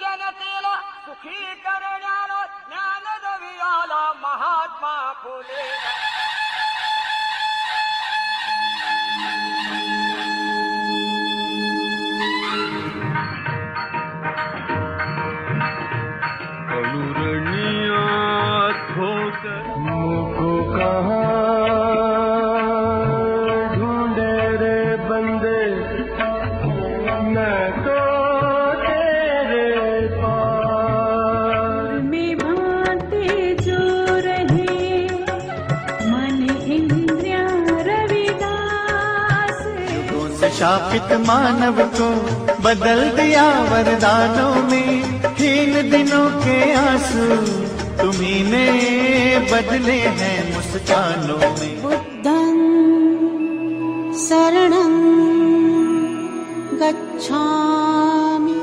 जनतेला सुखी करण्याला ज्ञानदेवी आला महात्मा फुले. मुझको कहाँ ढूंढे रे बंदे, मैं तो तेरे पास. में भांति जो रहे मन इंद्रिया रविदास. युगों से शापित मानव को बदल दिया वरदानों में, हीन दिनों के आंसू तुम्ही ने बदले हैं मुस्कानों में. बुद्धं शरणं गच्छामि.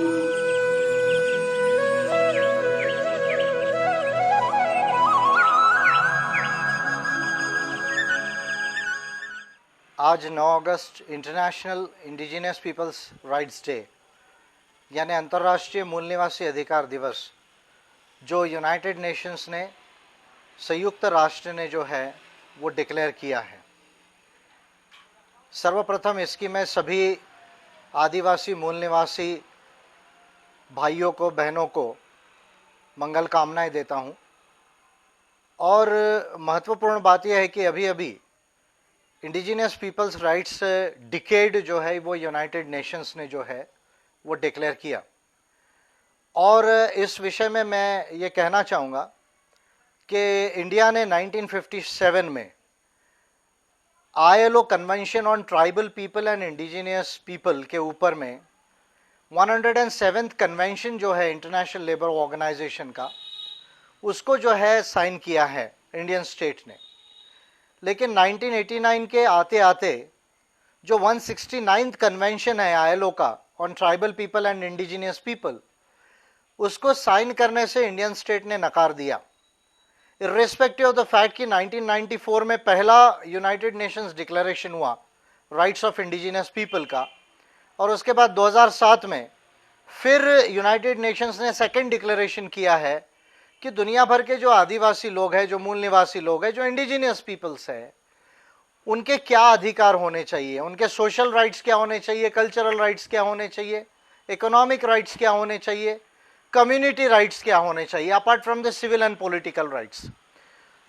आज 9 अगस्त international indigenous peoples rights day यानी अंतर्राष्ट्रीय मूल निवासी अधिकार दिवस जो यूनाइटेड नेशंस ने, संयुक्त राष्ट्र ने जो है वो डिक्लेयर किया है. सर्वप्रथम इसकी मैं सभी आदिवासी मूल निवासी भाइयों को, बहनों को मंगल कामनाएं देता हूं. और महत्वपूर्ण बात यह है कि अभी अभी इंडिजिनियस पीपल्स राइट्स डिकेड जो है वो यूनाइटेड नेशंस ने जो है वो डिक्लेयर किया. और इस विषय में मैं ये कहना चाहूँगा कि इंडिया ने 1957 में ILO convention on tribal people and indigenous people के ऊपर में 107th कन्वेंशन जो है इंटरनेशनल लेबर ऑर्गेनाइजेशन का, उसको जो है साइन किया है इंडियन स्टेट ने. लेकिन 1989 के आते आते जो 169th कन्वेंशन है ILO का on tribal people and indigenous people, उसको साइन करने से इंडियन स्टेट ने नकार दिया. इर्रेस्पेक्टिव ऑफ द फैक्ट कि 1994 में पहला यूनाइटेड नेशंस डिक्लेरेशन हुआ राइट्स ऑफ इंडिजिनियस पीपल का, और उसके बाद 2007 में फिर यूनाइटेड नेशंस ने सेकंड डिक्लेरेशन किया है कि दुनिया भर के जो आदिवासी लोग हैं, जो मूल निवासी लोग हैं, जो इंडिजिनियस पीपल्स हैं, उनके क्या अधिकार होने चाहिए, उनके सोशल राइट्स क्या होने चाहिए, कल्चरल राइट्स क्या होने चाहिए, इकोनॉमिक राइट्स क्या होने चाहिए, कम्युनिटी राइट्स क्या होने चाहिए, apart from the civil and political rights.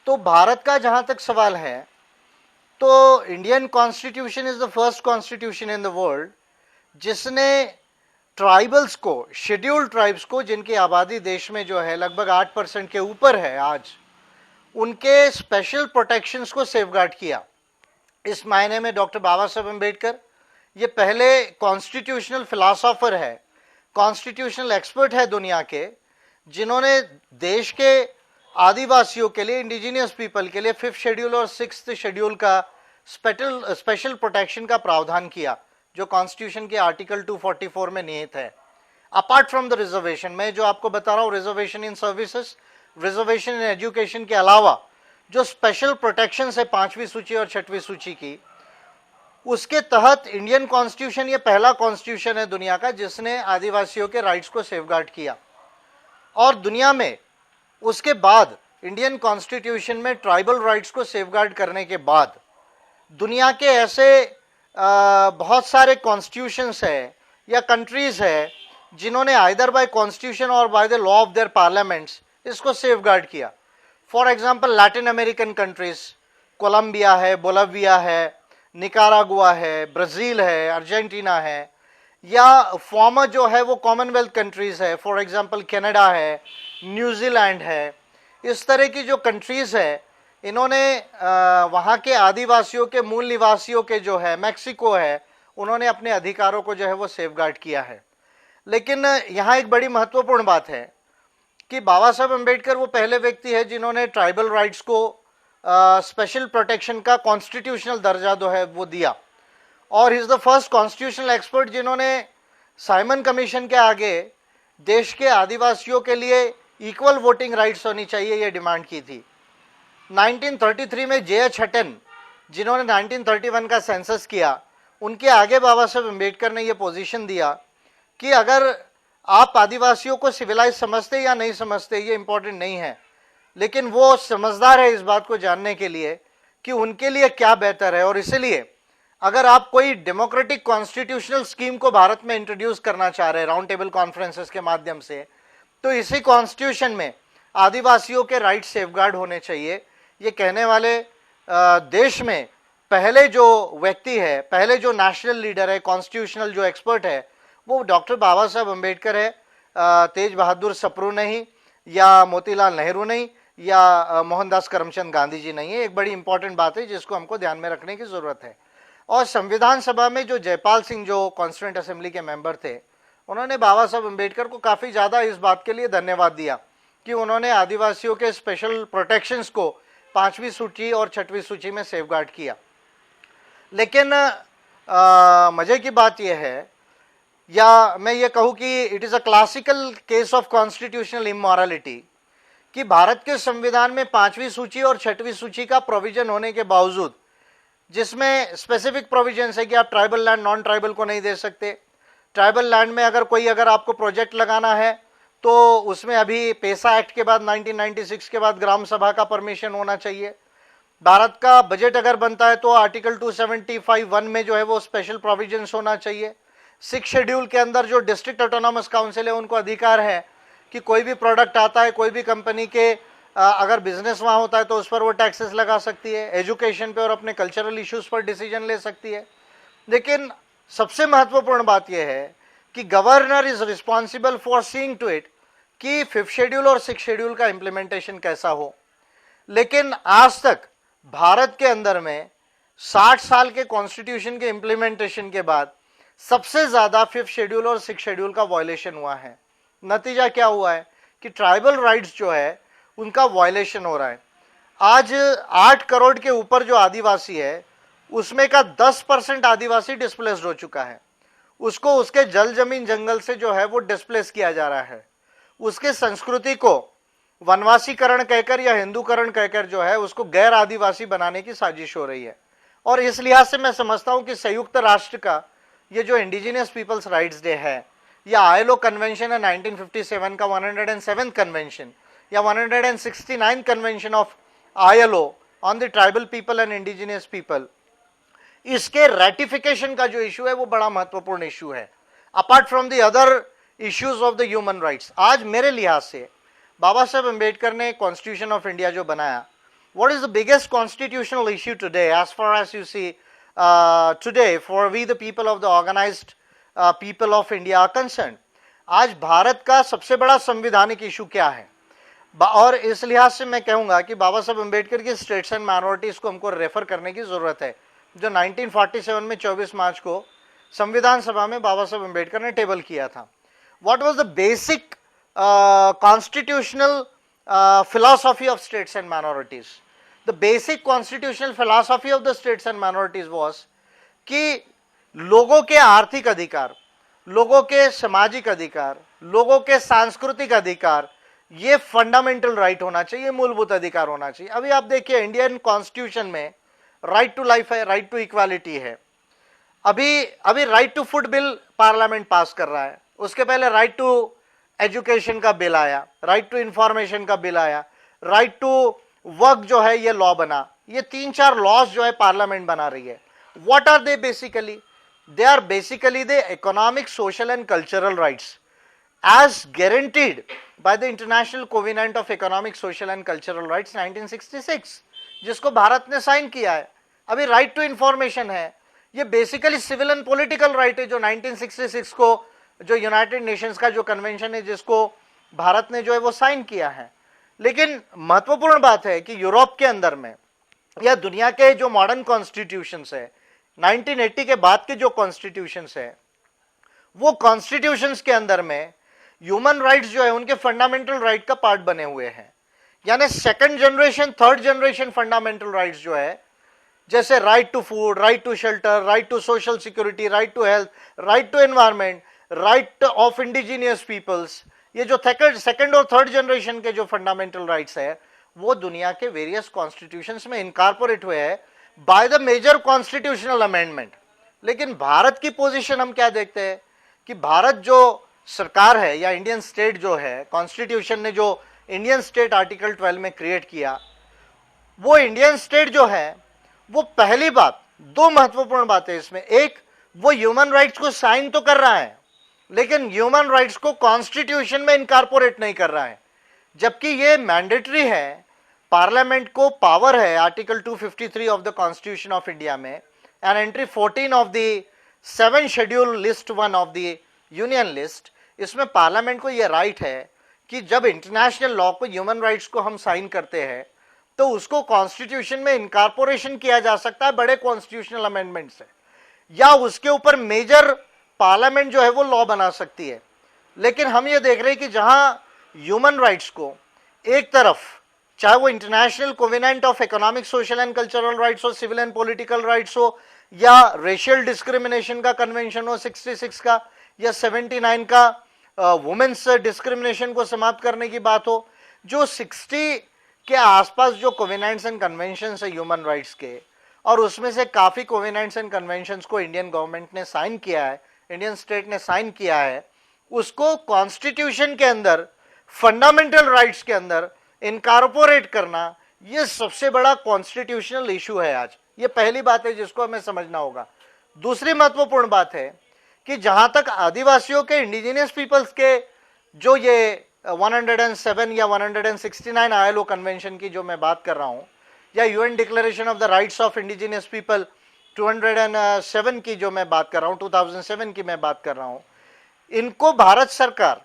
तो भारत का जहां तक सवाल है, तो Indian constitution is the first constitution in the world जिसने ट्राइबल्स को, शेड्यूल्ड ट्राइब्स को, जिनकी आबादी देश में जो है लगभग 8% के ऊपर है आज, उनके स्पेशल प्रोटेक्शंस को सेफगार्ड किया. इस मायने में डॉक्टर बाबा साहब अम्बेडकर ये पहले कॉन्स्टिट्यूशनल फिलॉसफर है, कॉन्स्टिट्यूशनल एक्सपर्ट है दुनिया के, जिन्होंने देश के आदिवासियों के लिए, इंडिजिनियस पीपल के लिए 5th शेड्यूल और 6th शेड्यूल का स्पेशल प्रोटेक्शन का प्रावधान किया, जो कॉन्स्टिट्यूशन के आर्टिकल 244 में निहित है. अपार्ट फ्रॉम द रिजर्वेशन, मैं जो आपको बता रहा हूँ, reservation in services, reservation in education के अलावा जो स्पेशल प्रोटेक्शन है 5वीं सूची और 6वीं सूची की, उसके तहत इंडियन कॉन्स्टिट्यूशन ये पहला कॉन्स्टिट्यूशन है दुनिया का जिसने आदिवासियों के राइट्स को सेफगार्ड किया. और दुनिया में उसके बाद इंडियन कॉन्स्टिट्यूशन में ट्राइबल राइट्स को सेफगार्ड करने के बाद दुनिया के ऐसे बहुत सारे कॉन्स्टिट्यूशंस है या कंट्रीज है जिन्होंने आइदर बाय कॉन्स्टिट्यूशन और by the law of their parliaments इसको सेफगार्ड किया. For example Latin American countries, Colombia है, बोलिविया है, निकारागुआ है, ब्राज़ील है, अर्जेंटीना है, या फॉर्मर जो है वो कॉमनवेल्थ कंट्रीज है, फॉर एग्जांपल कनाडा है, न्यूजीलैंड है. इस तरह की जो कंट्रीज है, इन्होंने वहाँ के आदिवासियों के, मूल निवासियों के जो है, मैक्सिको है, उन्होंने अपने अधिकारों को जो है वो सेफगार्ड किया है. लेकिन यहाँ एक बड़ी महत्वपूर्ण बात है कि बाबा साहब अम्बेडकर वो पहले व्यक्ति है जिन्होंने ट्राइबल राइट्स को स्पेशल प्रोटेक्शन का कॉन्स्टिट्यूशनल दर्जा जो है वो दिया, और is the first constitutional expert जिन्होंने साइमन कमीशन के आगे देश के आदिवासियों के लिए इक्वल वोटिंग राइट्स होनी चाहिए ये डिमांड की थी. 1933 में J.H. हटन जिन्होंने 1931 का सेंसस किया, उनके आगे बाबा साहब अम्बेडकर ने ये पोजीशन दिया कि अगर आप आदिवासियों को सिविलाइज समझते या नहीं समझते ये इंपॉर्टेंट नहीं है, लेकिन वो समझदार है इस बात को जानने के लिए कि उनके लिए क्या बेहतर है। और इसलिए अगर आप कोई डेमोक्रेटिक कॉन्स्टिट्यूशनल स्कीम को भारत में इंट्रोड्यूस करना चाह रहे हैं राउंड टेबल कॉन्फ्रेंसेस के माध्यम से, तो इसी कॉन्स्टिट्यूशन में आदिवासियों के राइट सेफगार्ड होने चाहिए। ये कहने वाले देश में पहले जो व्यक्ति है, पहले जो नेशनल लीडर है, कॉन्स्टिट्यूशनल जो एक्सपर्ट है, वो डॉक्टर बाबा साहब अम्बेडकर है, तेज बहादुर सप्रू नहीं, या मोतीलाल नेहरू नहीं, या मोहनदास करमचंद गांधी जी नहीं है। एक बड़ी इंपॉर्टेंट बात है जिसको हमको ध्यान में रखने की जरूरत है। और संविधान सभा में जो जयपाल सिंह जो कॉन्स्टिट्यूएंट असेंबली के मेंबर थे, उन्होंने बाबा साहब अम्बेडकर को काफी ज्यादा इस बात के लिए धन्यवाद दिया कि उन्होंने आदिवासियों के स्पेशल प्रोटेक्शंस को 5वीं सूची और 6वीं सूची में सेफगार्ड किया। लेकिन मजे की बात यह है, या मैं ये कहूँ कि it is a classical case of constitutional immorality, कि भारत के संविधान में 5वीं सूची और 6वीं सूची का प्रोविजन होने के बावजूद, जिसमें स्पेसिफिक प्रोविजन है कि आप ट्राइबल लैंड नॉन ट्राइबल को नहीं दे सकते। ट्राइबल लैंड में अगर आपको प्रोजेक्ट लगाना है तो उसमें अभी पेसा एक्ट के बाद 1996 के बाद ग्राम सभा का परमिशन होना चाहिए। भारत का बजट अगर बनता है तो आर्टिकल 275(1) में जो है वो स्पेशल प्रोविजंस होना चाहिए। 6 शेड्यूल के अंदर जो डिस्ट्रिक्ट ऑटोनॉमस काउंसिल है उनको अधिकार है कि कोई भी प्रोडक्ट आता है, कोई भी कंपनी के अगर बिजनेस वहां होता है तो उस पर वो टैक्सेस लगा सकती है, एजुकेशन पे और अपने कल्चरल इश्यूज पर डिसीजन ले सकती है। लेकिन सबसे महत्वपूर्ण बात यह है कि governor is responsible for seeing to it कि 5th शेड्यूल और 6th शेड्यूल का इंप्लीमेंटेशन कैसा हो। लेकिन आज तक भारत के अंदर में 60 साल के कॉन्स्टिट्यूशन के इंप्लीमेंटेशन के बाद सबसे ज्यादा 5th शेड्यूल और 6th शेड्यूल का वायलेशन हुआ है। नतीजा क्या हुआ है कि ट्राइबल राइट्स जो है उनका वायलेशन हो रहा है। आज 8 करोड़ के ऊपर जो आदिवासी है उसमें का 10% आदिवासी डिस्प्लेस्ड हो चुका है। उसको उसके जल जमीन जंगल से जो है वो डिस्प्लेस किया जा रहा है। उसके संस्कृति को वनवासीकरण कहकर या हिंदूकरण कहकर जो है उसको गैर आदिवासी बनाने की साजिश हो रही है। और इस लिहाज से मैं समझता हूं कि संयुक्त राष्ट्र का ये जो इंडिजिनियस पीपल्स राइट्स डे है, या आईएलओ कन्वेंशन है 1957 का 107th कन्वेंशन, या 169th convention of ILO on the tribal people and indigenous people, इसके रेटिफिकेशन का जो इशू है वो बड़ा महत्वपूर्ण इशू है, apart from the other issues of the human rights. आज मेरे लिहाज से बाबा साहब अम्बेडकर ने कॉन्स्टिट्यूशन ऑफ इंडिया जो बनाया, what is the biggest constitutional issue today as far as you see today for we the people of the organised people of India are concern. आज भारत का सबसे बड़ा संवैधानिक इशू क्या है? और इस लिहाज से मैं कहूंगा कि बाबा साहब अम्बेडकर की स्टेट्स एंड माइनॉरिटीज को हमको रेफर करने की जरूरत है, जो 1947 में 24 मार्च को संविधान सभा में बाबा साहब अम्बेडकर ने टेबल किया था। What was the basic constitutional philosophy of states and minorities? The basic constitutional philosophy of the states and minorities was कि लोगों के आर्थिक अधिकार, लोगों के सामाजिक अधिकार, लोगों के सांस्कृतिक अधिकार, ये फंडामेंटल राइट होना चाहिए, मूलभूत अधिकार होना चाहिए। अभी आप देखिए इंडियन कॉन्स्टिट्यूशन में राइट टू लाइफ है, राइट टू इक्वालिटी है। अभी right to food bill parliament pass कर रहा है, उसके पहले राइट टू एजुकेशन का बिल आया, राइट टू इंफॉर्मेशन का बिल आया, राइट टू वर्क जो है ये लॉ बना। ये 3-4 लॉज जो है पार्लियामेंट बना रही है। What are they basically? They are basically the economic, social and cultural rights as guaranteed by the International Covenant of Economic, Social and Cultural Rights 1966, जिसको भारत ने साइन किया है। अभी राइट टू इंफॉर्मेशन है, ये basically civil and political right है, जो 1966 को जो यूनाइटेड नेशंस का जो कन्वेंशन है जिसको भारत ने जो है वो साइन किया है। लेकिन महत्वपूर्ण बात है कि यूरोप के अंदर में या दुनिया के जो मॉडर्न कॉन्स्टिट्यूशंस है, 1980 के बाद के जो कॉन्स्टिट्यूशंस है, वो कॉन्स्टिट्यूशंस के अंदर में ह्यूमन राइट्स जो है उनके फंडामेंटल राइट का पार्ट बने हुए हैं। यानी 2nd generation, 3rd generation fundamental rights जो है, जैसे right to food, right to shelter, right to social security, right to health, right to environment, right of indigenous peoples, ये जो 2nd और 3rd जनरेशन के जो फंडामेंटल राइट्स है वो दुनिया के वेरियस कॉन्स्टिट्यूशंस में इनकॉर्पोरेट हुए हैं by the major constitutional amendment. लेकिन भारत की पोजीशन हम क्या देखते हैं कि भारत जो सरकार है या इंडियन स्टेट जो है, कॉन्स्टिट्यूशन ने जो इंडियन स्टेट आर्टिकल 12 में क्रिएट किया, वो इंडियन स्टेट जो है वो पहली बात, दो महत्वपूर्ण बातें इसमें, एक वो ह्यूमन राइट्स को साइन तो कर रहा है लेकिन ह्यूमन राइट्स को कॉन्स्टिट्यूशन में इनकॉर्पोरेट नहीं कर रहा है, जबकि ये मैंडेटरी है, पार्लियामेंट को पावर है article 253 of the constitution of India में and entry 14 of the 7 schedule list 1 of the union list, इसमें पार्लियामेंट को यह राइट है कि जब इंटरनेशनल लॉ को, ह्यूमन राइट्स को हम साइन करते हैं तो उसको कॉन्स्टिट्यूशन में इनकॉर्पोरेशन किया जा सकता है बड़े कॉन्स्टिट्यूशनल अमेंडमेंट से, या उसके ऊपर मेजर पार्लियामेंट जो है वो लॉ बना सकती है। लेकिन हम ये देख रहे हैं कि जहां ह्यूमन राइट्स को एक तरफ, चाहे वो international covenant of economic, social and cultural rights हो, सिविल एंड पॉलिटिकल राइट्स हो, या रेशियल डिस्क्रिमिनेशन का कन्वेंशन हो 66 का, या 79 का वुमेन्स डिस्क्रिमिनेशन को समाप्त करने की बात हो, जो 60 के आसपास जो कोवेनेंट्स एंड कन्वेंशंस है ह्यूमन राइट्स के, और उसमें से काफी कोवेनेंट्स एंड कन्वेंशंस को इंडियन गवर्नमेंट ने साइन किया है, इंडियन स्टेट ने साइन किया है, उसको कॉन्स्टिट्यूशन के अंदर, फंडामेंटल राइट्स के अंदर इनकॉर्पोरेट करना, ये सबसे बड़ा कॉन्स्टिट्यूशनल इशू है आज। ये पहली बात है जिसको हमें समझना होगा। दूसरी महत्वपूर्ण बात है कि जहां तक आदिवासियों के, इंडिजिनियस पीपल्स के जो ये 107 या 169 ILO कन्वेंशन की जो मैं बात कर रहा हूं, या UN declaration of the rights of indigenous people 207 की जो मैं बात कर रहा हूं, 2007 की मैं बात कर रहा हूं, इनको भारत सरकार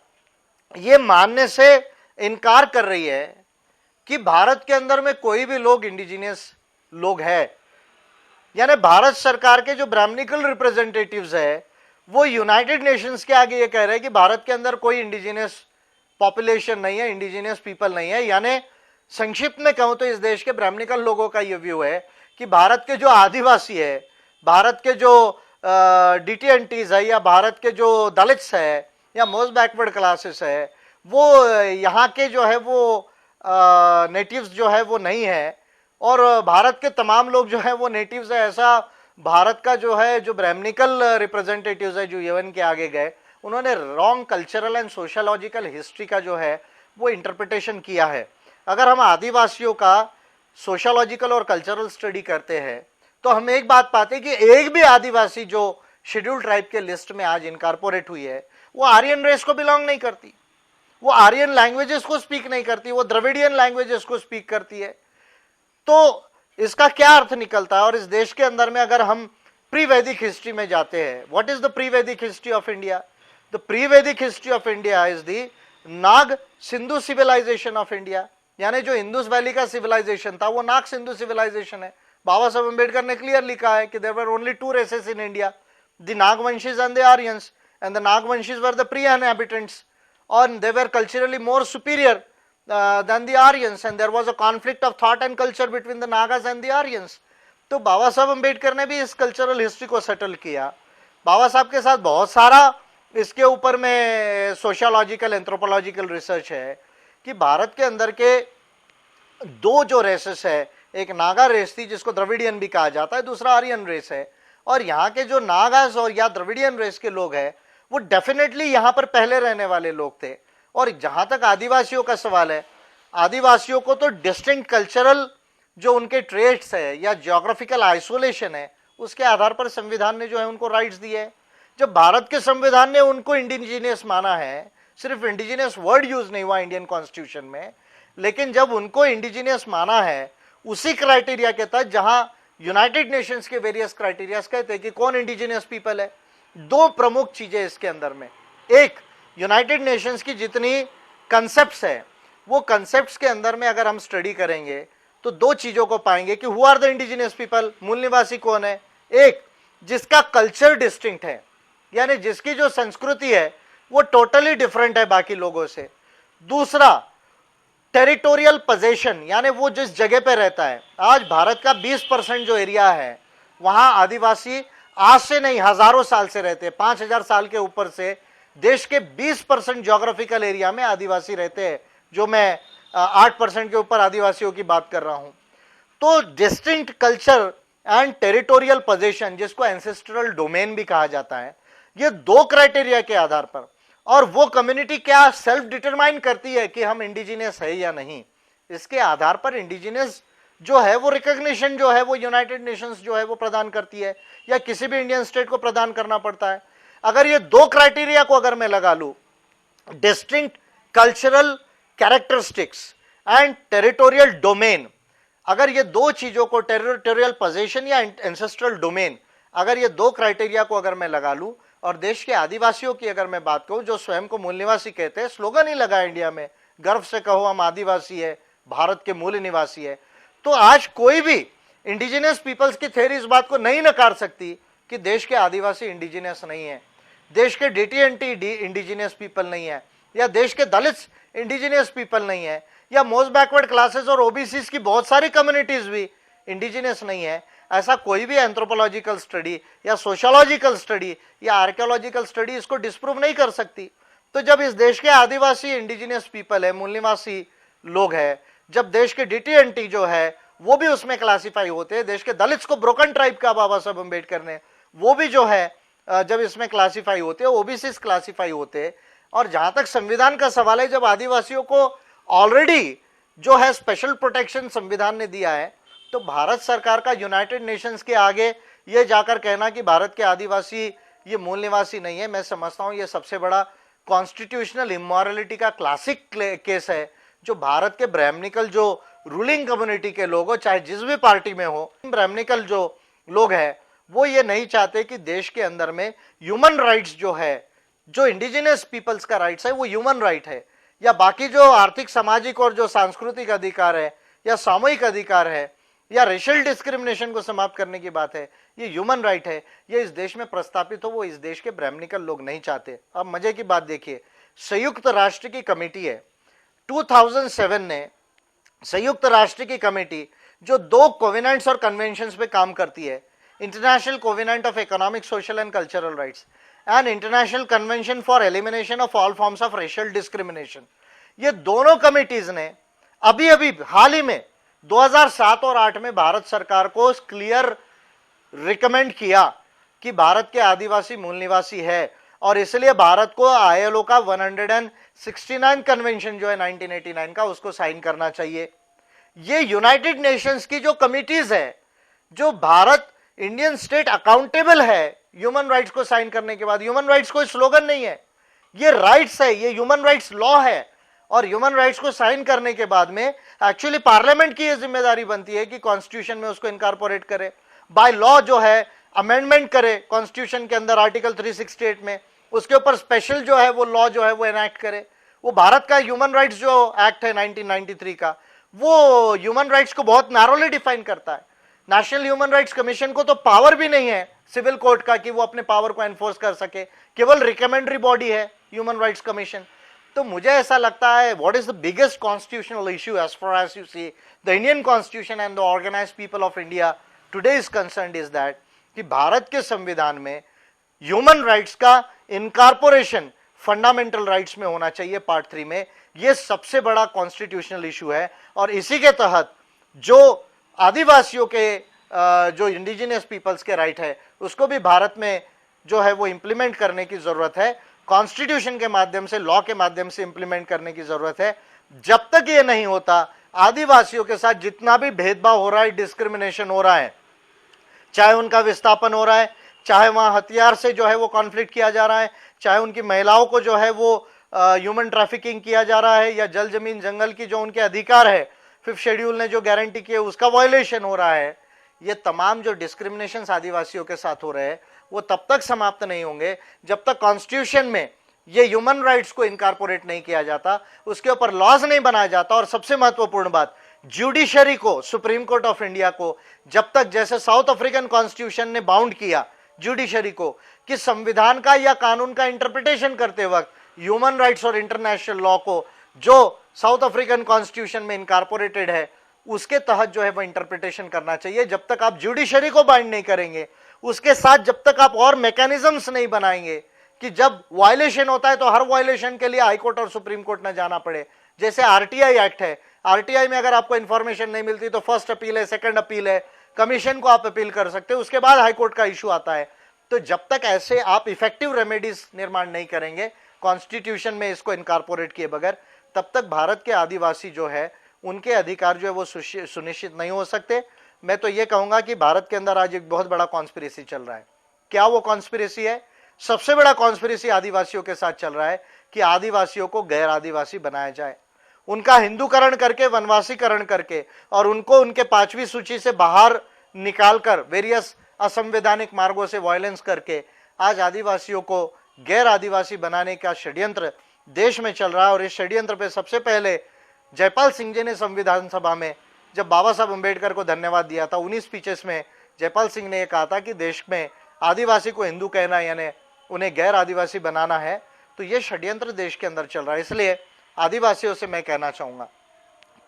ये मानने से इनकार कर रही है कि भारत के अंदर में कोई भी लोग इंडिजिनियस लोग है। यानी भारत सरकार के जो ब्राह्मणिकल रिप्रेजेंटेटिव्स है वो यूनाइटेड नेशंस के आगे ये कह रहे हैं कि भारत के अंदर कोई इंडिजिनियस पॉपुलेशन नहीं है, इंडिजिनियस पीपल नहीं है। यानी संक्षिप्त में कहूं तो इस देश के ब्राह्मणिकल लोगों का ये व्यू है कि भारत के जो आदिवासी है, भारत के जो DTNTs है, या भारत के जो दलित्स है, या मोस्ट बैकवर्ड क्लासेस है, वो यहाँ के जो है वो नेटिव्स जो है वो नहीं है, और भारत के तमाम लोग जो है वो नेटिव्स है, ऐसा भारत का जो है, जो ब्राह्मणिकल रिप्रेजेंटेटिव्स है जो यूएन के आगे गए, उन्होंने wrong cultural and sociological history का जो है वो इंटरप्रिटेशन किया है। अगर हम आदिवासियों का सोशियोलॉजिकल और कल्चरल स्टडी करते हैं तो हम एक बात पाते हैं कि एक भी आदिवासी जो शेड्यूल ट्राइब के लिस्ट में आज इनकॉर्पोरेट हुई है वो आर्यन रेस को बिलोंग नहीं करती, वो आर्यन लैंग्वेजेस को स्पीक नहीं करती, वो द्रविडियन लैंग्वेजेस को स्पीक करती है। तो इसका क्या अर्थ निकलता है? और इस देश के अंदर में अगर हम प्री वैदिक हिस्ट्री में जाते हैं, what is the pre Vedic history of India? The pre Vedic history of India is the Nag Sindhu civilisation of India. यानी जो इंदुस वैली का सिविलाइजेशन था वो नाग सिंधु सिविलाइजेशन है। बाबा साहब अम्बेडकर ने क्लियर लिखा है कि there were only 2 races in India, the Nagvanshis and the Aryans, and the Nagvanshis were the pre inhabitants, and they were culturally more superior than the Aryans, and there was a conflict of thought and culture between the Nagas and the Aryans. तो बाबा साहब अम्बेडकर ने भी इस cultural history को settle किया। बाबा साहब के साथ बहुत सारा इसके ऊपर में सोशियोलॉजिकल, एंथ्रोपोलॉजिकल रिसर्च है कि भारत के अंदर के 2 जो रेसेस है, एक नागा रेस थी जिसको द्रविडियन भी कहा जाता है, दूसरा आर्यन रेस है। और यहाँ के जो नागास और या द्रविडियन रेस के लोग हैं वो डेफिनेटली यहाँ पर पहले रहने वाले लोग थे। और जहां तक आदिवासियों का सवाल है, आदिवासियों को तो डिस्टिंक्ट कल्चरल जो उनके ट्रेट्स है या जियोग्राफिकल आइसोलेशन है उसके आधार पर संविधान ने जो है उनको राइट्स दिए हैं। जब भारत के संविधान ने उनको इंडिजिनियस माना है, सिर्फ इंडिजिनियस वर्ड यूज नहीं हुआ इंडियन कॉन्स्टिट्यूशन में, लेकिन जब उनको इंडिजिनियस माना है उसी क्राइटेरिया के तहत जहां यूनाइटेड नेशंस के वेरियस क्राइटेरिया कहते हैं कि कौन इंडिजिनियस पीपल है। 2 प्रमुख चीजें इसके अंदर में, एक यूनाइटेड नेशंस की जितनी कंसेप्ट्स है वो कंसेप्ट्स के अंदर में अगर हम स्टडी करेंगे तो 2 चीजों को पाएंगे कि who are the indigenous people, मूल निवासी कौन है। एक जिसका कल्चर डिस्टिंक्ट है, यानी जिसकी जो संस्कृति है वो टोटली डिफरेंट है बाकी लोगों से। दूसरा टेरिटोरियल पोजेशन, यानी वो जिस जगह पे रहता है। आज भारत का 20% जो एरिया है वहां आदिवासी आज से नहीं हजारों साल से रहते हैं, 5000 साल के ऊपर से देश के 20% ज्योग्राफिकल एरिया में आदिवासी रहते हैं, जो मैं 8% के ऊपर आदिवासियों की बात कर रहा हूं। तो distinct culture and territorial possession, जिसको एंसेस्ट्रल डोमेन भी कहा जाता है, ये 2 क्राइटेरिया के आधार पर, और वो कम्युनिटी क्या सेल्फ डिटरमाइन करती है कि हम इंडिजिनियस है या नहीं, इसके आधार पर इंडिजिनियस जो है वो रिकॉग्निशन जो है वो यूनाइटेड नेशंस जो है वो प्रदान करती है या किसी भी इंडियन स्टेट को प्रदान करना पड़ता है। अगर ये दो क्राइटेरिया को अगर मैं लगा लूं, distinct cultural characteristics and territorial domain, अगर ये दो चीजों को, टेरिटोरियल पोजीशन या एंसेस्ट्रल डोमेन, अगर ये दो क्राइटेरिया को अगर मैं लगा लूं, और देश के आदिवासियों की अगर मैं बात करूं जो स्वयं को मूल निवासी कहते हैं, स्लोगन ही लगा इंडिया में, गर्व से कहो हम आदिवासी है, भारत के मूल निवासी है, तो आज कोई भी इंडिजिनियस पीपल्स की थ्योरी इस बात को नहीं नकार सकती कि देश के आदिवासी इंडिजिनियस नहीं है, देश के DT&T इंडिजिनियस पीपल नहीं है, या देश के दलित्स इंडिजिनियस पीपल नहीं है, या मोस्ट बैकवर्ड क्लासेस और ओबीसीज की बहुत सारी कम्युनिटीज भी इंडिजिनियस नहीं है। ऐसा कोई भी एंथ्रोपोलॉजिकल स्टडी या सोशियोलॉजिकल स्टडी या आर्कियोलॉजिकल स्टडी इसको डिस्प्रूव नहीं कर सकती। तो जब इस देश के आदिवासी इंडिजिनियस पीपल है, मूल निवासी लोग है, जब देश के DT&T जो है वो भी उसमें क्लासीफाई होते हैं, देश के दलित्स को ब्रोकन ट्राइब का बाबा साहब अम्बेडकर ने, वो भी जो है जब इसमें क्लासीफाई होते हैं, ओबीसी क्लासीफाई होते हैं, और जहां तक संविधान का सवाल है, जब आदिवासियों को ऑलरेडी जो है स्पेशल प्रोटेक्शन संविधान ने दिया है, तो भारत सरकार का यूनाइटेड नेशंस के आगे ये जाकर कहना कि भारत के आदिवासी ये मूल निवासी नहीं है, मैं समझता हूं ये सबसे बड़ा कॉन्स्टिट्यूशनल इमोरलिटी का क्लासिक केस है, जो भारत के ब्राह्मणिकल जो रूलिंग कम्युनिटी के लोग हो, चाहे जिस भी पार्टी में हो, ब्राह्मणिकल जो लोग हैं वो ये नहीं चाहते कि देश के अंदर में ह्यूमन राइट्स जो है, जो इंडिजिनियस पीपल्स का राइट्स है वो ह्यूमन राइट है, या बाकी जो आर्थिक, सामाजिक और जो सांस्कृतिक अधिकार है या सामूहिक अधिकार है या रेशियल डिस्क्रिमिनेशन को समाप्त करने की बात है, ये ह्यूमन राइट है, ये इस देश में प्रस्तापित हो, वो इस देश के ब्राह्मणिकल लोग नहीं चाहते। अब मजे की बात देखिए, संयुक्त राष्ट्र की कमेटी है, 2007 ने संयुक्त राष्ट्र की कमेटी जो 2 कोवेनेंट्स और कन्वेंशंस पे काम करती है, international covenant of economic, social and cultural rights and international convention for elimination of all forms of racial discrimination, ये दोनों कमिटीज ने अभी अभी हाल ही में 2007 और 8 में भारत सरकार को क्लियर रिकमेंड किया कि भारत के आदिवासी मूल निवासी है, और इसलिए भारत को ILO का 169 कन्वेंशन जो है 1989 का, उसको साइन करना चाहिए। ये यूनाइटेड नेशंस की जो कमिटीज है, जो भारत इंडियन स्टेट अकाउंटेबल है ह्यूमन राइट्स को साइन करने के बाद। ह्यूमन राइट्स कोई स्लोगन नहीं है, ये राइट्स है, ये ह्यूमन राइट्स लॉ है, और ह्यूमन राइट्स को साइन करने के बाद में एक्चुअली पार्लियामेंट की ये जिम्मेदारी बनती है कि कॉन्स्टिट्यूशन में उसको इनकॉर्पोरेट करे, बाय लॉ जो है अमेंडमेंट करे कॉन्स्टिट्यूशन के अंदर आर्टिकल 368 में, उसके ऊपर स्पेशल जो है वो लॉ जो है वो एनैक्ट करे। वो भारत का ह्यूमन राइट्स जो एक्ट है 1993 का, वो ह्यूमन राइट्स को बहुत नैरोली डिफाइन करता है। नेशनल ह्यूमन राइट्स कमीशन को तो पावर भी नहीं है सिविल कोर्ट का कि वो अपने पावर को एनफोर्स कर सके, केवल रिकमेंडरी बॉडी है ह्यूमन राइट्स कमीशन। तो मुझे ऐसा लगता है what is the biggest constitutional issue as far as you see the Indian constitution and the organised people of India today is concerned is that कि भारत के संविधान में ह्यूमन राइट्स का इनकॉर्पोरेशन फंडामेंटल राइट्स में होना चाहिए पार्ट 3 में। यह सबसे बड़ा कॉन्स्टिट्यूशनल इशू है, और इसी के तहत जो आदिवासियों के जो इंडिजिनियस पीपल्स के राइट है उसको भी भारत में जो है वो इंप्लीमेंट करने की जरूरत है, कॉन्स्टिट्यूशन के माध्यम से, लॉ के माध्यम से इंप्लीमेंट करने की जरूरत है। जब तक ये नहीं होता, आदिवासियों के साथ जितना भी भेदभाव हो रहा है, डिस्क्रिमिनेशन हो रहा है, चाहे उनका विस्थापन हो रहा है, चाहे वहां हथियार से जो है वो कॉन्फ्लिक्ट किया जा रहा है, चाहे उनकी महिलाओं को जो है वो ह्यूमन ट्रैफिकिंग किया जा रहा है, या जल जमीन जंगल की जो उनके अधिकार है 5th शेड्यूल ने जो गारंटी किए उसका वायलेशन हो रहा है, ये तमाम जो डिस्क्रिमिनेशन आदिवासियों के साथ हो रहे हैं वो तब तक समाप्त नहीं होंगे जब तक कॉन्स्टिट्यूशन में ये ह्यूमन राइट्स को इनकॉर्पोरेट नहीं किया जाता, उसके ऊपर लॉज नहीं बनाया जाता। और सबसे महत्वपूर्ण बात, जुडिशरी को, सुप्रीम कोर्ट ऑफ इंडिया को, जब तक जैसे साउथ अफ्रीकन कॉन्स्टिट्यूशन ने बाउंड किया जुडिशरी को कि संविधान का या कानून का इंटरप्रिटेशन करते वक्त ह्यूमन राइट्स और इंटरनेशनल लॉ को जो साउथ अफ्रीकन कॉन्स्टिट्यूशन में इनकॉर्पोरेटेड है उसके तहत जो है वो इंटरप्रिटेशन करना चाहिए। जब तक आप जुडिशरी को बाइंड नहीं करेंगे, उसके साथ जब तक आप और मैकेनिज्म्स नहीं बनाएंगे कि जब वायलेशन होता है तो हर वायलेशन के लिए हाई कोर्ट और सुप्रीम कोर्ट न जाना पड़े। जैसे आरटीआई एक्ट है, आरटीआई में अगर आपको इंफॉर्मेशन नहीं मिलती तो फर्स्ट अपील है, सेकंड अपील है, कमीशन को आप अपील कर सकते हो, उसके बाद हाई कोर्ट का इशू आता है। तो जब तक ऐसे आप इफेक्टिव रेमेडीज निर्माण नहीं करेंगे कॉन्स्टिट्यूशन में इसको इनकॉर्पोरेट किए बगैर, तब तक भारत के आदिवासी जो है उनके अधिकार जो है वो सुनिश्चित नहीं हो सकते। मैं तो ये कहूंगा कि भारत के अंदर आज एक बहुत बड़ा कॉन्स्पिरेसी चल रहा है। क्या वो कॉन्स्पिरेसी है? सबसे बड़ा कॉन्स्पिरेसी आदिवासियों के साथ चल रहा है कि आदिवासियों को गैर आदिवासी बनाया जाए, उनका हिंदूकरण करके, वनवासीकरण करके और उनको उनके 5वीं सूची से बाहर निकालकर वेरियस असंवैधानिक मार्गों से वायलेंस करके आज आदिवासियों को गैर आदिवासी बनाने का षड्यंत्र देश में चल रहा है। और इस षड्यंत्र पे सबसे पहले जयपाल सिंह जी ने संविधान सभा में जब बाबा साहब अम्बेडकर को धन्यवाद दिया था, उन्हीं स्पीचेस में जयपाल सिंह ने यह कहा था कि देश में आदिवासी को हिंदू कहना यानी उन्हें गैर आदिवासी बनाना है। तो यह षड्यंत्र देश के अंदर चल रहा है। इसलिए आदिवासियों से मैं कहना चाहूंगा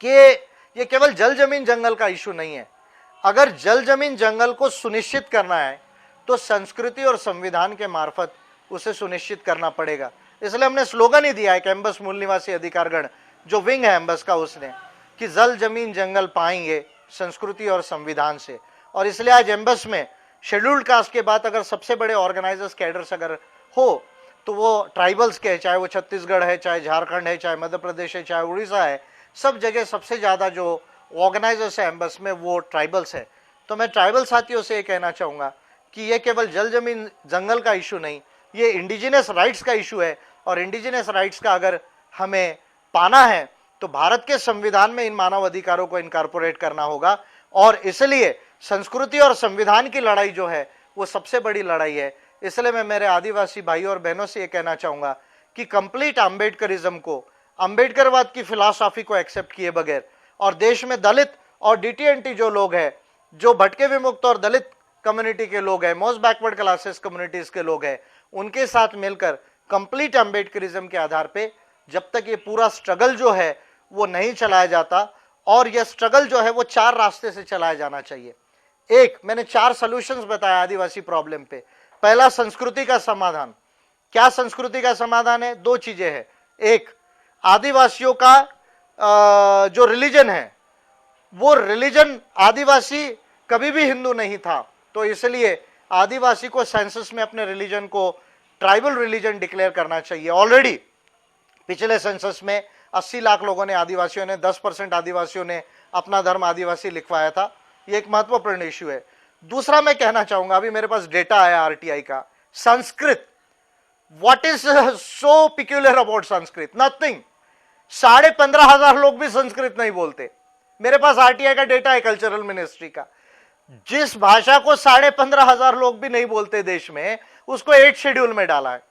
कि ये केवल जल जमीन जंगल का इशू नहीं है। अगर जल जमीन जंगल को सुनिश्चित करना है तो संस्कृति और संविधान के मार्फत उसे सुनिश्चित करना पड़ेगा। इसलिए हमने स्लोगन ही दिया है कि एम्बस मूल निवासी अधिकारगण जो विंग है एम्बस का, उसने कि जल जमीन जंगल पाएंगे संस्कृति और संविधान से। और इसलिए आज एम्बस में शेड्यूल्ड कास्ट के बाद अगर सबसे बड़े ऑर्गेनाइजर्स कैडर्स अगर हो तो वो ट्राइबल्स के, चाहे वो छत्तीसगढ़ है, चाहे झारखंड है, चाहे मध्य प्रदेश है, चाहे उड़ीसा है, सब जगह सबसे ज्यादा जो ऑर्गेनाइजर्स है एम्बस में वो ट्राइबल्स है। तो मैं ट्राइबल साथियों से ये कहना चाहूंगा कि ये केवल जल जमीन जंगल का इशू नहीं, ये इंडिजिनस राइट्स का इशू है। और इंडिजिनस राइट्स का अगर हमें पाना है तो भारत के संविधान में इन मानव अधिकारों को इनकॉर्पोरेट करना होगा। और इसलिए संस्कृति और संविधान की लड़ाई जो है वो सबसे बड़ी लड़ाई है। इसलिए मैं मेरे आदिवासी भाइयों और बहनों से ये कहना चाहूंगा कि कंप्लीट अम्बेडकरिज्म को, अम्बेडकरवाद की फिलॉसफी को एक्सेप्ट किए बगैर और देश में दलित और डीटीएनटी जो लोग हैं, जो भटके विमुक्त और दलित कम्युनिटी के लोग हैं, मोस्ट बैकवर्ड क्लासेस कम्युनिटीज के लोग हैं, उनके साथ मिलकर कंप्लीट अम्बेडकरिज्म के आधार पे जब तक ये पूरा स्ट्रगल जो है वो नहीं चलाया जाता, और यह स्ट्रगल जो है वो 4 रास्ते से चलाया जाना चाहिए। एक, मैंने 4 सॉल्यूशंस बताया आदिवासी प्रॉब्लम पे। पहला, संस्कृति का समाधान। क्या संस्कृति का समाधान है? 2 चीजें हैं। एक, आदिवासियों का जो रिलीजन है वो रिलीजन, आदिवासी कभी भी हिंदू नहीं था, तो इसलिए आदिवासी को सेंसस में अपने रिलीजन को ट्राइबल रिलीजन डिक्लेयर करना चाहिए। ऑलरेडी पिछले सेंसस में 80 लाख लोगों ने, आदिवासियों ने, 10% आदिवासियों ने अपना धर्म आदिवासी लिखवाया था। ये एक महत्वपूर्ण इश्यू है। दूसरा मैं कहना चाहूंगा, अभी मेरे पास डेटा आया आरटीआई का, Sanskrit. What is so peculiar about Sanskrit? Nothing. 15,500 लोग भी संस्कृत नहीं बोलते। मेरे पास आरटीआई का डेटा है कल्चरल मिनिस्ट्री का। जिस भाषा को 15,500 लोग भी नहीं बोलते देश में, उसको 8 शेड्यूल में डाला है।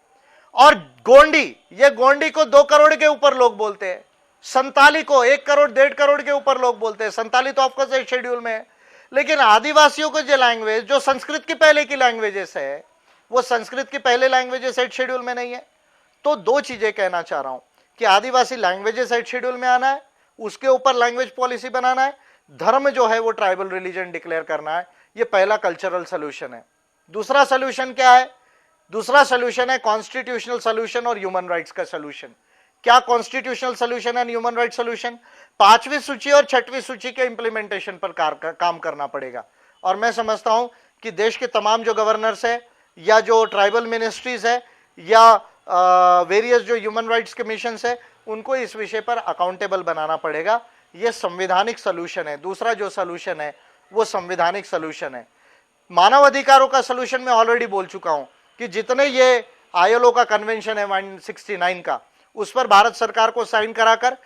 और गोंडी, ये गोंडी को 2 करोड़ के ऊपर लोग बोलते हैं। संताली को 1 करोड़ 1.5 करोड़ के ऊपर लोग बोलते हैं। संताली तो ऑफकोर्स 8 शेड्यूल में है, लेकिन आदिवासियों को जो लैंग्वेज, जो संस्कृत की पहले की लैंग्वेजेस है, वो संस्कृत की पहले लैंग्वेजेस 8 शेड्यूल में नहीं है। तो 2 चीजें कहना चाह रहा हूं कि आदिवासी लैंग्वेजेस 8 शेड्यूल में आना है, उसके ऊपर लैंग्वेज पॉलिसी बनाना है, धर्म जो है वो ट्राइबल रिलीजन डिक्लेयर करना है। ये पहला कल्चरल सोल्यूशन है। दूसरा सोल्यूशन क्या है? दूसरा सोल्यूशन है कॉन्स्टिट्यूशनल सोल्यूशन और ह्यूमन राइट्स का सोल्यूशन। क्या constitutional solution and human right solution? 5वीं सूची और 6वीं सूची के इंप्लीमेंटेशन पर काम करना पड़ेगा। और मैं समझता हूं कि देश के तमाम जो गवर्नर्स है, या जो ट्राइबल मिनिस्ट्रीज है, या वेरियस जो ह्यूमन राइट्स कमीशन है, उनको इस विषय पर अकाउंटेबल बनाना पड़ेगा। यह संवैधानिक सोल्यूशन है। दूसरा जो सोल्यूशन है वो संवैधानिक सोल्यूशन है। मानव अधिकारों का सोल्यूशन मैं ऑलरेडी बोल चुका हूं कि जितने ये आईएलओ का कन्वेंशन है 169 का, उस पर भारत सरकार को साइन कराकर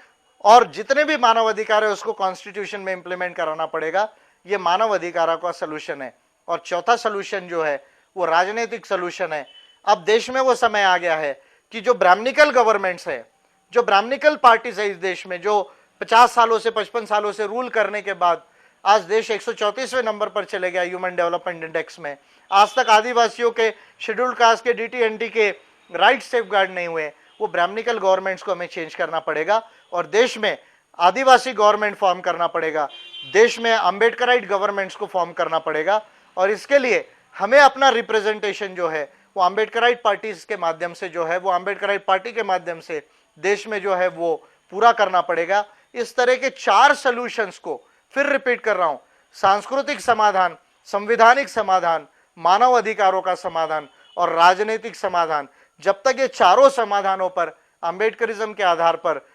और जितने भी मानव अधिकार है उसको कॉन्स्टिट्यूशन में इंप्लीमेंट कराना पड़ेगा। ये मानव अधिकारों का सोल्यूशन है। और चौथा सोल्यूशन जो है वो राजनीतिक सोल्यूशन है। अब देश में वो समय आ गया है कि जो ब्राह्मणिकल गवर्नमेंट्स है, जो ब्राह्मणिकल पार्टीज है इस देश में, जो 50 सालों से 55 सालों से रूल करने के बाद आज देश 134वें नंबर पर चले गया ह्यूमन डेवलपमेंट इंडेक्स में। आज तक आदिवासियों के, शेड्यूल्ड कास्ट के, डीटीएनटी के राइट सेफगार्ड नहीं हुए। वो ब्राह्मणिकल गवर्नमेंट्स को हमें चेंज करना पड़ेगा और देश में आदिवासी गवर्नमेंट फॉर्म करना पड़ेगा। देश में अम्बेडकराइट गवर्नमेंट्स को फॉर्म करना पड़ेगा। और इसके लिए हमें अपना रिप्रेजेंटेशन जो है वो अम्बेडकराइट पार्टीज के माध्यम से, जो है वो अम्बेडकराइट पार्टी के माध्यम से देश में जो है वो पूरा करना पड़ेगा। इस तरह के 4 सॉल्यूशंस को फिर रिपीट कर रहा हूं, सांस्कृतिक समाधान, संवैधानिक समाधान, मानव अधिकारों का समाधान और राजनीतिक समाधान, जब तक ये चारों समाधानों पर अंबेडकरिज्म के आधार पर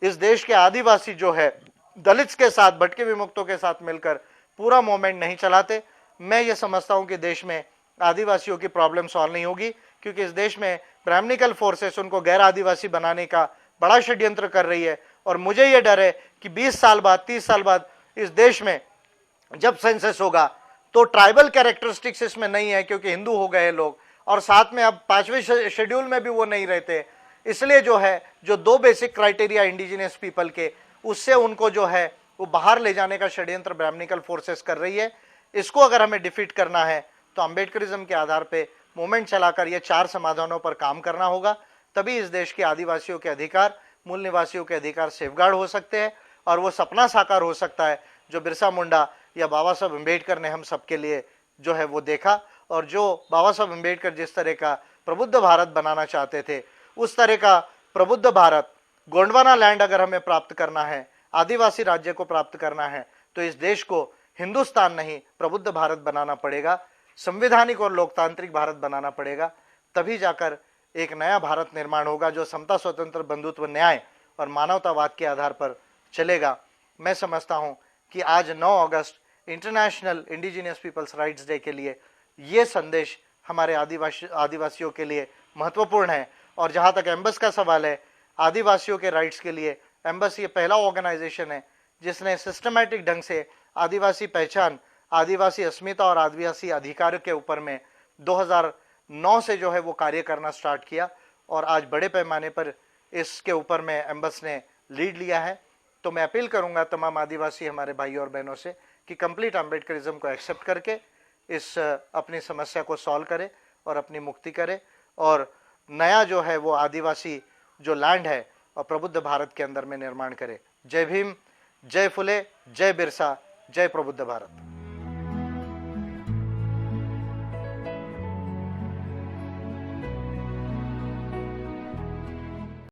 इस देश के आदिवासी जो है दलित्स के साथ, भटके विमुक्तों के साथ मिलकर पूरा मूवमेंट नहीं चलाते, मैं ये समझता हूं कि देश में आदिवासियों की प्रॉब्लम सॉल्व नहीं होगी, क्योंकि इस देश में ब्राह्मणिकल फोर्सेस उनको गैर आदिवासी बनाने का बड़ा षड्यंत्र कर रही है। और मुझे ये डर है कि 20 साल बाद, 30 साल बाद इस देश में जब सेंसस होगा तो ट्राइबल कैरेक्टरिस्टिक्स इसमें नहीं है, क्योंकि हिंदू हो गए लोग और साथ में अब 5वें शेड्यूल में भी वो नहीं रहते। इसलिए जो है, जो 2 बेसिक क्राइटेरिया इंडिजिनियस पीपल के, उससे उनको जो है वो बाहर ले जाने का षड्यंत्र ब्राह्मणिकल फोर्सेस कर रही है। इसको अगर हमें डिफीट करना है तो अंबेडकरिज्म के आधार पे मूवमेंट चलाकर ये 4 समाधानों पर काम करना होगा, तभी इस देश के आदिवासियों के अधिकार, मूल निवासियों के अधिकार सेफगार्ड हो सकते हैं और वो सपना साकार हो सकता है जो बिरसा मुंडा या बाबा साहब अम्बेडकर ने हम सबके लिए जो है वो देखा। और जो बाबा साहब अम्बेडकर जिस तरह का प्रबुद्ध भारत बनाना चाहते थे, उस तरह का प्रबुद्ध भारत, गोंडवाना लैंड अगर हमें प्राप्त करना है, आदिवासी राज्य को प्राप्त करना है, तो इस देश को हिंदुस्तान नहीं प्रबुद्ध भारत बनाना पड़ेगा, संवैधानिक और लोकतांत्रिक भारत बनाना पड़ेगा। तभी जाकर एक नया भारत निर्माण होगा जो समता, स्वतंत्र, बंधुत्व, न्याय और मानवतावाद के आधार पर चलेगा। मैं समझता हूं कि आज 9 अगस्त international indigenous peoples rights day के लिए ये संदेश हमारे आदिवासियों के लिए महत्वपूर्ण है। और जहां तक एम्बस का सवाल है, आदिवासियों के राइट्स के लिए एम्बस ये पहला ऑर्गेनाइजेशन है जिसने सिस्टमैटिक ढंग से आदिवासी पहचान, आदिवासी अस्मिता और आदिवासी अधिकार के ऊपर में 2009 से जो है वो कार्य करना स्टार्ट किया और आज बड़े पैमाने पर इसके ऊपर में एम्बस ने लीड लिया है। तो मैं अपील करूंगा तमाम आदिवासी हमारे भाई और बहनों से कि कंप्लीट अम्बेडकरिज्म को एक्सेप्ट करके इस अपनी समस्या को सॉल्व करे और अपनी मुक्ति करे और नया जो है वो आदिवासी जो लैंड है और प्रबुद्ध भारत के अंदर में निर्माण करे। जय भीम, जय फुले, जय बिरसा, जय प्रबुद्ध भारत।